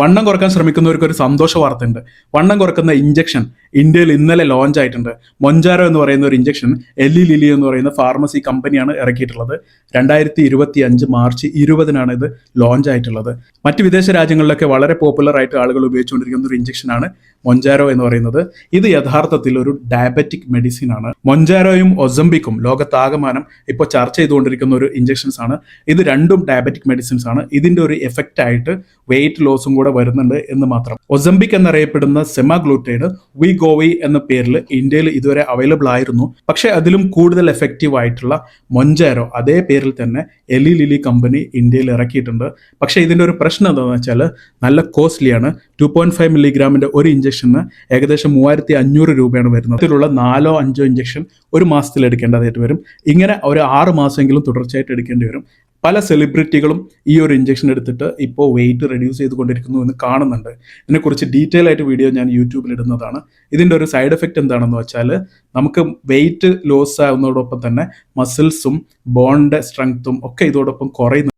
വണ്ണം കുറക്കാൻ ശ്രമിക്കുന്നവർക്ക് ഒരു സന്തോഷ വാർത്തയുണ്ട്. വണ്ണം കുറക്കുന്ന ഇഞ്ചക്ഷൻ ഇന്ത്യയിൽ ഇന്നലെ ലോഞ്ച് ആയിട്ടുണ്ട്. മൊഞ്ചാരോ എന്ന് പറയുന്ന ഒരു ഇഞ്ചക്ഷൻ എല്ലി ലിലി എന്ന് പറയുന്ന ഫാർമസി കമ്പനിയാണ് ഇറക്കിയിട്ടുള്ളത്. 2025 മാർച്ച് 20-നാണ് ഇത് ലോഞ്ച് ആയിട്ടുള്ളത്. മറ്റ് വിദേശ രാജ്യങ്ങളിലൊക്കെ വളരെ പോപ്പുലർ ആയിട്ട് ആളുകൾ ഉപയോഗിച്ചുകൊണ്ടിരിക്കുന്ന ഒരു ഇഞ്ചക്ഷനാണ് മൊഞ്ചാരോ എന്ന് പറയുന്നത്. ഇത് യഥാർത്ഥത്തിൽ ഒരു ഡയബറ്റിക് മെഡിസിൻ ആണ്. മൊഞ്ചാരോയും ഒസംബിക്കും ലോകത്താകമാനം ഇപ്പോൾ ചർച്ച ചെയ്തുകൊണ്ടിരിക്കുന്ന ഒരു ഇഞ്ചക്ഷൻസ് ആണ്. ഇത് രണ്ടും ഡയബറ്റിക് മെഡിസിൻസ് ആണ്. ഇതിന്റെ ഒരു എഫക്റ്റ് ആയിട്ട് വെയിറ്റ് ലോസും കൂടെ വരുന്നുണ്ട് എന്ന് മാത്രം. ഒസംബിക് എന്നറിയപ്പെടുന്ന സെമാഗ്ലൂട്ടൈഡ് വിഗോവി എന്ന പേരിൽ ഇന്ത്യയിൽ ഇതുവരെ അവൈലബിൾ ആയിരുന്നു. പക്ഷേ അതിലും കൂടുതൽ എഫക്റ്റീവ് ആയിട്ടുള്ള മൊഞ്ചാരോ അതേ പേരിൽ തന്നെ എലി ലിലി കമ്പനി ഇന്ത്യയിൽ ഇറക്കിയിട്ടുണ്ട്. പക്ഷേ ഇതിന്റെ ഒരു പ്രശ്നം എന്താണെന്ന് വെച്ചാൽ നല്ല കോസ്റ്റ്ലിയാണ്. 2.5 മില്ലിഗ്രാമിന്റെ ഒരു ഇഞ്ചക്ഷന് ഏകദേശം 3500 രൂപയാണ് വരുന്നത്. ഇതിലുള്ള 4-5 ഇഞ്ചക്ഷൻ ഒരു മാസത്തിൽ എടുക്കേണ്ടതായിട്ട് വരും. ഇങ്ങനെ ഒരു 6 മാസമെങ്കിലും തുടർച്ചയായിട്ട് എടുക്കേണ്ടി വരും. പല സെലിബ്രിറ്റികളും ഈ ഒരു ഇഞ്ചക്ഷൻ എടുത്തിട്ട് ഇപ്പോൾ വെയിറ്റ് റെഡ്യൂസ് ചെയ്തുകൊണ്ടിരിക്കുന്നു എന്ന് കാണുന്നുണ്ട്. ഇതിനെക്കുറിച്ച് ഡീറ്റെയിൽ ആയിട്ട് വീഡിയോ ഞാൻ യൂട്യൂബിൽ ഇടുന്നതാണ്. ഇതിൻ്റെ ഒരു സൈഡ് എഫക്റ്റ് എന്താണെന്ന് വെച്ചാൽ നമുക്ക് വെയിറ്റ് ലോസ് ആവുന്നതോടൊപ്പം തന്നെ മസിൽസും ബോണിൻ്റെ സ്ട്രെങ്ത്തും ഒക്കെ ഇതോടൊപ്പം കുറയുന്നു.